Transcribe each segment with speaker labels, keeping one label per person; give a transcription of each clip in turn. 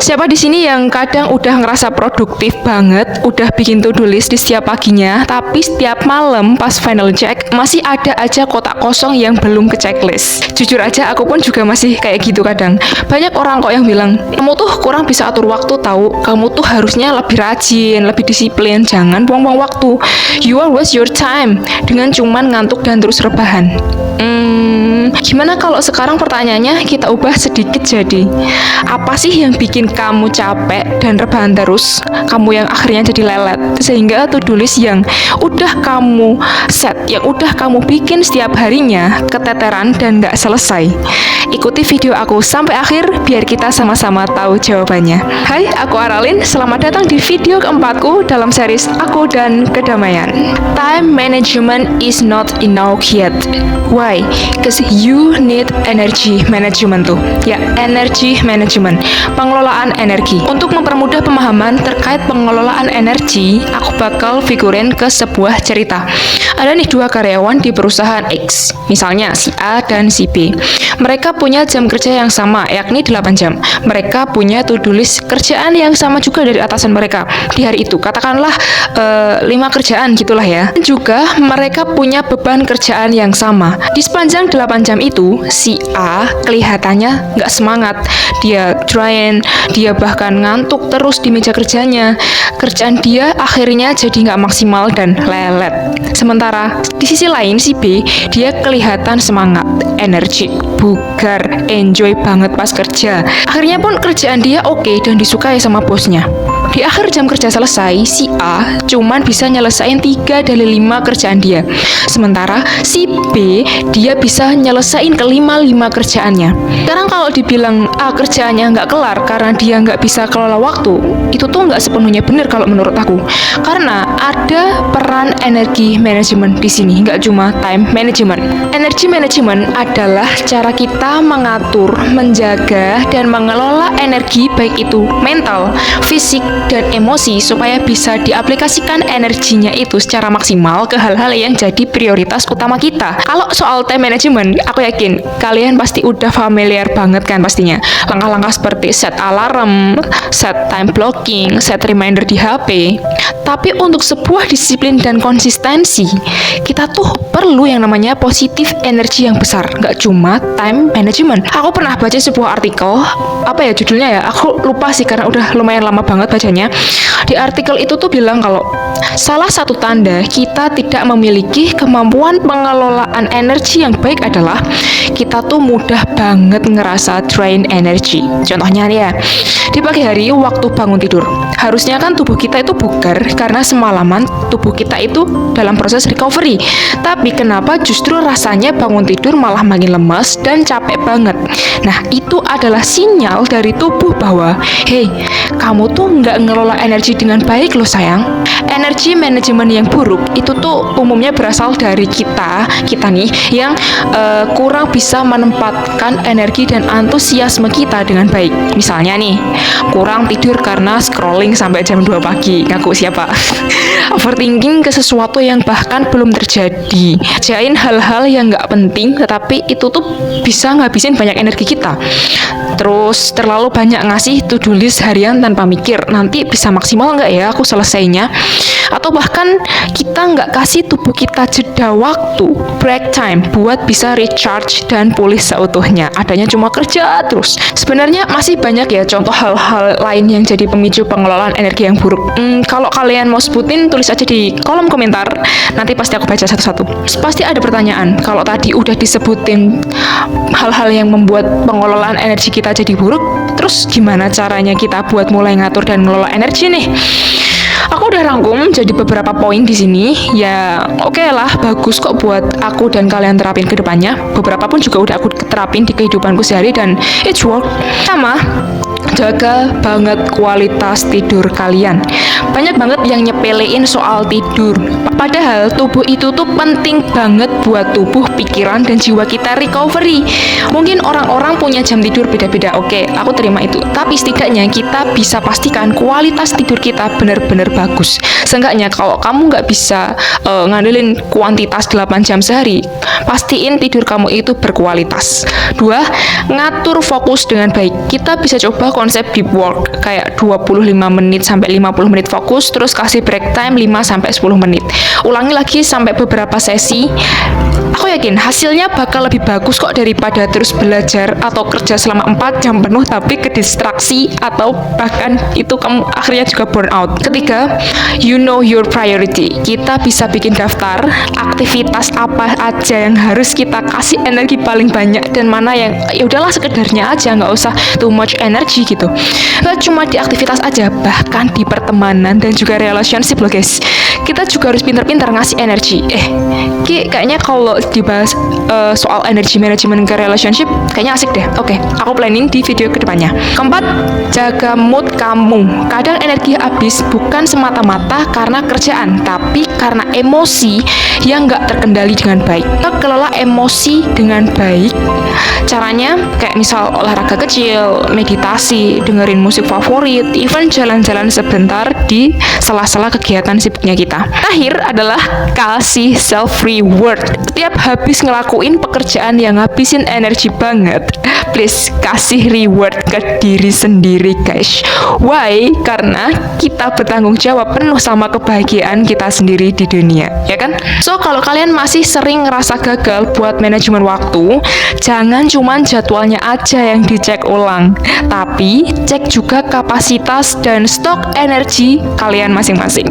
Speaker 1: Siapa di sini yang kadang udah ngerasa produktif banget, udah bikin to-do list di setiap paginya, tapi setiap malam pas final check masih ada aja kotak kosong yang belum ke checklist. Jujur aja aku pun juga masih kayak gitu kadang. Banyak orang kok yang bilang, kamu tuh kurang bisa atur waktu tahu, kamu tuh harusnya lebih rajin, lebih disiplin, jangan buang-buang waktu. You are waste your time dengan cuman ngantuk dan terus rebahan. Gimana kalau sekarang pertanyaannya kita ubah sedikit jadi, apa sih yang bikin kamu capek dan rebahan terus? Kamu yang akhirnya jadi lelet, sehingga to-do list yang udah kamu set, yang udah kamu bikin setiap harinya, keteteran dan nggak selesai. Ikuti video aku sampai akhir biar kita sama-sama tahu jawabannya. Hai, aku Aralin, selamat datang di video keempatku dalam series Aku dan Kedamaian. Time management is not enough yet. Why? Because you need energy management tuh. Ya, energy management, pengelolaan energi. Untuk mempermudah pemahaman terkait pengelolaan energi, aku bakal figurin ke sebuah cerita. Ada nih dua karyawan di perusahaan X, misalnya si A dan si B. Mereka punya jam kerja yang sama, yakni 8 jam. Mereka punya to-do list kerjaan yang sama juga dari atasan mereka di hari itu. Katakanlah 5 kerjaan gitulah ya. Juga mereka punya beban kerjaan yang sama. Di sepanjang 8 jam itu, si A kelihatannya nggak semangat. Dia drain, dia bahkan ngantuk terus di meja kerjanya. Kerjaan dia akhirnya jadi nggak maksimal dan lelet. Sementara di sisi lain si B, dia kelihatan semangat, energik, bugar, enjoy banget pas kerja. Akhirnya pun kerjaan dia oke dan disukai sama bosnya. Di akhir jam kerja selesai, si A cuman bisa nyelesain 3 dari 5 kerjaan dia. Sementara si B, dia bisa nyelesain ke-5 kerjaannya. Sekarang kalau dibilang A kerjaannya nggak kelar karena dia nggak bisa kelola waktu, itu tuh nggak sepenuhnya benar kalau menurut aku. Karena ada peran energi manajemen di sini, nggak cuma time management. Energi manajemen adalah cara kita mengatur, menjaga, dan mengelola energi baik itu mental, fisik, dan emosi supaya bisa diaplikasikan energinya itu secara maksimal ke hal-hal yang jadi prioritas utama kita. Kalau soal time management, aku yakin kalian pasti udah familiar banget kan pastinya. Langkah-langkah seperti set alarm, set time blocking, set reminder di HP. Tapi untuk sebuah disiplin dan konsistensi, kita tuh perlu yang namanya positif energi yang besar, nggak cuma time management. Aku pernah baca sebuah artikel, apa ya judulnya ya, aku lupa sih karena udah lumayan lama banget bacanya. Di artikel itu tuh bilang kalau salah satu tanda kita tidak memiliki kemampuan pengelolaan energi yang baik adalah kita tuh mudah banget ngerasa drain energi. Contohnya nih ya, di pagi hari waktu bangun tidur, harusnya kan tubuh kita itu bugar karena semalaman tubuh kita itu dalam proses recovery. Tapi kenapa justru rasanya bangun tidur malah makin lemas dan capek banget? Nah, itu adalah sinyal dari tubuh bahwa, hey, kamu tuh nggak ngelola energi dengan baik loh sayang. Energi manajemen yang buruk itu tuh umumnya berasal dari kita nih yang kurang bisa menempatkan energi dan antusiasme kita dengan baik. Misalnya nih, kurang tidur karena scrolling sampai jam 2 pagi. Ngaku siapa? Overthinking ke sesuatu yang bahkan belum terjadi. Jain hal-hal yang nggak penting, tetapi itu tuh bisa ngabisin banyak energi kita. Terus terlalu banyak ngasih to-do list harian tanpa mikir, nanti bisa maksimal nggak ya aku selesainya? Atau bahkan kita nggak kasih tubuh kita jeda waktu, break time, buat bisa recharge dan pulih seutuhnya. Adanya cuma kerja terus. Sebenarnya masih banyak ya contoh hal-hal lain yang jadi pemicu pengelolaan energi yang buruk. Kalau kalian mau sebutin, tulis aja di kolom komentar. Nanti pasti aku baca satu-satu. Pasti ada pertanyaan. Kalau tadi udah disebutin hal-hal yang membuat pengelolaan energi kita jadi buruk, terus gimana caranya kita buat mulai ngatur dan ngelola energi nih? Aku udah rangkum jadi beberapa poin di sini. Ya, oke lah, bagus kok buat aku dan kalian terapin ke depannya. Beberapa pun juga udah aku terapin di kehidupanku sehari dan it's work. Sama, jaga banget kualitas tidur kalian. Banyak banget yang nyepelein soal tidur. Padahal tubuh itu tuh penting banget buat tubuh, pikiran, dan jiwa kita recovery. Mungkin orang-orang punya jam tidur beda-beda, oke, aku terima itu. Tapi setidaknya kita bisa pastikan kualitas tidur kita benar-benar bagus. Seenggaknya kalau kamu nggak bisa ngandelin kuantitas 8 jam sehari, pastiin tidur kamu itu berkualitas. 2, ngatur fokus dengan baik. Kita bisa coba konsep deep work, kayak 25 menit sampai 50 menit fokus, terus kasih break time 5 sampai 10 menit. Ulangi lagi sampai beberapa sesi. Aku yakin hasilnya bakal lebih bagus kok daripada terus belajar atau kerja selama 4 jam penuh tapi kedistraksi atau bahkan itu kamu akhirnya juga burn out. Ketiga, you know your priority. Kita bisa bikin daftar aktivitas apa aja yang harus kita kasih energi paling banyak dan mana yang ya udahlah sekedarnya aja, nggak usah too much energy gitu. Nggak cuma di aktivitas aja, bahkan di pertemanan dan juga relationship loh guys. Kita juga harus pintar-pintar ngasih energi. Kayaknya kalau dibahas soal energy management ke relationship kayaknya asik deh. Oke, aku planning di video kedepannya. Keempat, jaga mood kamu. Kadang energi habis bukan semata-mata karena kerjaan, tapi karena emosi yang nggak terkendali dengan baik. Kita kelola emosi dengan baik. Caranya kayak misal olahraga kecil, meditasi, dengerin musik favorit, even jalan-jalan sebentar di sela-sela kegiatan sibuknya kita. Terakhir adalah kasih self reward. Setiap habis ngelakuin pekerjaan yang ngabisin energi banget, please kasih reward ke diri sendiri guys. Why? Karena kita bertanggung jawab penuh sama kebahagiaan kita sendiri di dunia, ya kan? So kalau kalian masih sering ngerasa gagal buat manajemen waktu, jangan cuman jadwalnya aja yang dicek ulang, tapi cek juga kapasitas dan stok energi kalian masing-masing.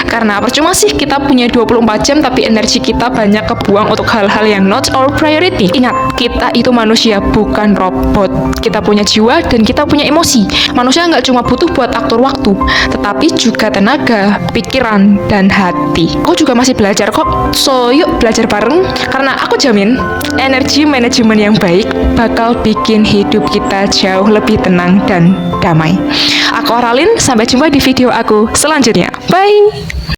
Speaker 1: Karena percuma sih kita punya 24 jam tapi energi kita banyak kebuang untuk hal-hal yang not our priority. Ingat, kita itu manusia bukan robot. Kita punya jiwa dan kita punya emosi. Manusia nggak cuma butuh buat atur waktu, tetapi juga tenaga, pikiran, dan hati. Aku juga masih belajar kok, so yuk belajar bareng. Karena aku jamin energi manajemen yang baik bakal bikin hidup kita jauh lebih tenang dan damai. Aku Oralin, sampai jumpa di video aku selanjutnya. Bye!